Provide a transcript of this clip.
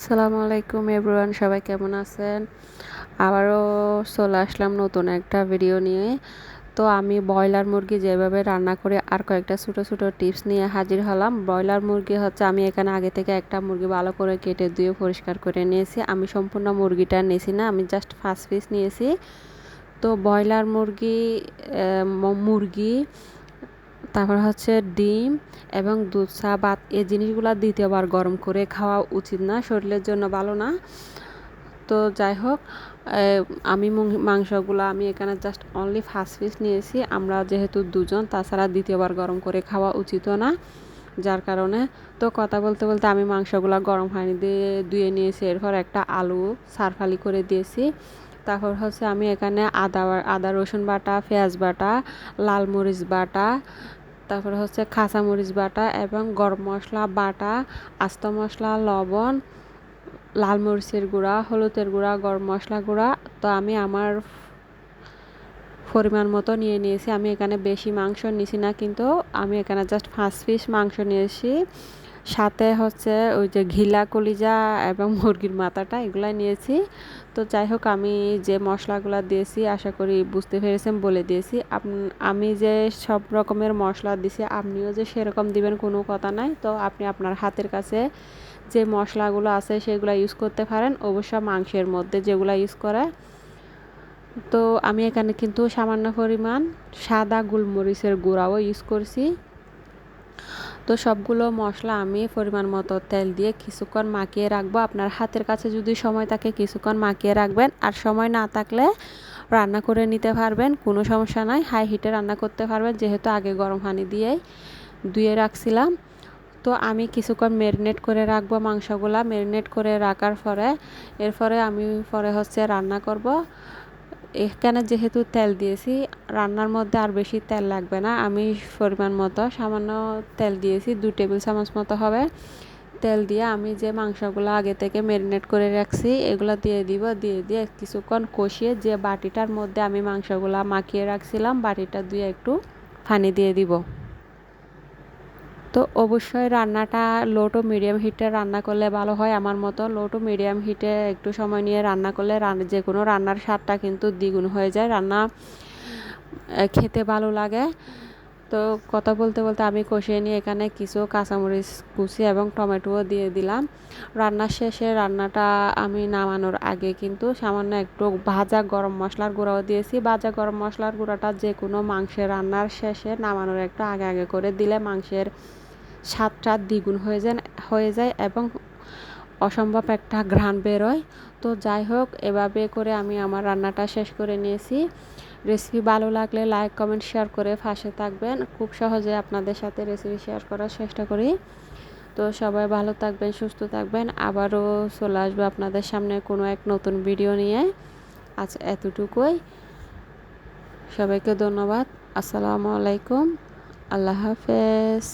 আসসালামু আলাইকুম এভরিওয়ান, সবাই কেমন আছেন? আবারও চলে আসলাম নতুন একটা ভিডিও নিয়ে। তো আমি ব্রয়লার মুরগি যেভাবে রান্না করে আর কয়েকটা ছোটো ছোটো টিপস নিয়ে হাজির হলাম। ব্রয়লার মুরগি হচ্ছে আমি এখানে আগে থেকে একটা মুরগি ভালো করে কেটে ধুয়ে পরিষ্কার করে নিয়েছি। আমি সম্পূর্ণ মুরগিটা নিয়েছি না, আমি জাস্ট ফার্স্ট পিস নিয়েছি। তো ব্রয়লার মুরগি তারপর হচ্ছে ডিম এবং দুধ চা ভাত এই জিনিসগুলো দ্বিতীয়বার গরম করে খাওয়া উচিত না, শরীরের জন্য ভালো না। তো যাই হোক, আমি মাংসগুলো আমি এখানে জাস্ট অনলি ফার্স্ট পিস নিয়েছি। আমরা যেহেতু দুজন, তাছাড়া দ্বিতীয়বার গরম করে খাওয়া উচিতও না, যার কারণে তো কথা বলতে বলতে আমি মাংসগুলো গরম পানি দিয়ে ধুয়ে নিয়েছি। এরপর একটা আলু সারফালি করে দিয়েছি। তারপর হচ্ছে আমি এখানে আদা রসুন বাটা, পেঁয়াজ বাটা, লাল মরিচ বাটা, তারপর হচ্ছে কাঁচা মরিচ বাটা এবং গরম মশলা বাটা, আস্ত মশলা, লবণ, লাল মরিচের গুঁড়া, হলুদের গুঁড়া, গরম মশলা গুঁড়া। তো আমি আমার পরিমাণ মতো নিয়ে নিয়েছি। আমি এখানে বেশি মাংস নিছি না, কিন্তু আমি এখানে জাস্ট 5 পিস মাংস নিয়েছি। সাথে হচ্ছে ওই যে ঘিলা, কলিজা এবং মুরগির মাথাটা এগুলাই নিয়েছি। তো যাই হোক, আমি যে মশলাগুলো দিয়েছি আশা করি বুঝতে পেরেছেন, বলে দিয়েছি। আমি যে সব রকমের মশলা দিছি, আপনিও যে সেরকম দিবেন কোনো কথা নাই। তো আপনি আপনার হাতের কাছে যে মশলাগুলো আছে সেগুলো ইউজ করতে পারেন, অবশ্য মাংসের মধ্যে যেগুলো ইউজ করে। তো আমি এখানে কিন্তু সামান্য পরিমাণ সাদা গোলমরিচের গুঁড়াও ইউজ করছি। তো সবগুলো মশলা আমি পরিমাণ মতো তেল দিয়ে কিছুক্ষণ মাখিয়ে রাখবো। আপনার হাতের কাছে যদি সময় থাকে কিছুক্ষণ মাখিয়ে রাখবেন, আর সময় না থাকলে রান্না করে নিতে পারবেন, কোনো সমস্যা নাই। হাই হিটে রান্না করতে পারবেন, যেহেতু আগে গরম পানি দিয়েই ধুয়ে রাখছিলাম। তো আমি কিছুক্ষণ ম্যারিনেট করে রাখবো মাংসগুলা। ম্যারিনেট করে রাখার পরে এরপরে আমি হচ্ছে রান্না করব। এখানে যেহেতু তেল দিয়েছি, রান্নার মধ্যে আর বেশি তেল লাগবে না। আমি পরিমাণ মতো সামান্য তেল দিয়েছি, 2 টেবিল চামচ মতো হবে। তেল দিয়ে আমি যে মাংসগুলো আগে থেকে ম্যারিনেট করে রাখছি এগুলো দিয়ে দিব। দিয়ে কিছুক্ষণ কষিয়ে যে বাটিটার মধ্যে আমি মাংসগুলো মাখিয়ে রাখছিলাম, বাটিটা দিয়ে একটু পানি দিয়ে দিব। তো অবশ্যই রান্নাটা লো টু মিডিয়াম হিটে রান্না করলে ভালো হয়। আমার মতো লো টু মিডিয়াম হিটে একটু সময় নিয়ে রান্না করলে যে কোনো রান্নার স্বাদটা কিন্তু দ্বিগুণ হয়ে যায়, রান্না খেতে ভালো লাগে। তো কথা বলতে বলতে আমি কষিয়ে নিয়ে এখানে কিছু কাঁচামরিচ কুচি এবং টমেটোও দিয়ে দিলাম। রান্নার শেষে রান্নাটা আমি নামানোর আগে কিন্তু সামান্য একটু ভাজা গরম মশলার গুঁড়াও দিয়েছি। ভাজা গরম মশলার গুঁড়াটা যে কোনো মাংসের রান্নার শেষে নামানোর একটু আগে করে দিলে মাংসের স্বাদটা দ্বিগুণ হয়ে যায় এবং অসম্ভব একটা ঘ্রাণ বেরোয়। তো যাই হোক, এভাবে করে আমি আমার রান্নাটা শেষ করে নিয়েছি। রেসিপি ভালো লাগলে লাইক, কমেন্ট, শেয়ার করে পাশে থাকবেন। খুব সহজে আপনাদের সাথে রেসিপি শেয়ার করার চেষ্টা করি। তো সবাই ভালো থাকবেন, সুস্থ থাকবেন। আবারও চলে আসবে আপনাদের সামনে কোনো এক নতুন ভিডিও নিয়ে। আজ এতটুকুই। সবাইকে ধন্যবাদ। আসসালামু আলাইকুম। আল্লাহ হাফেজ।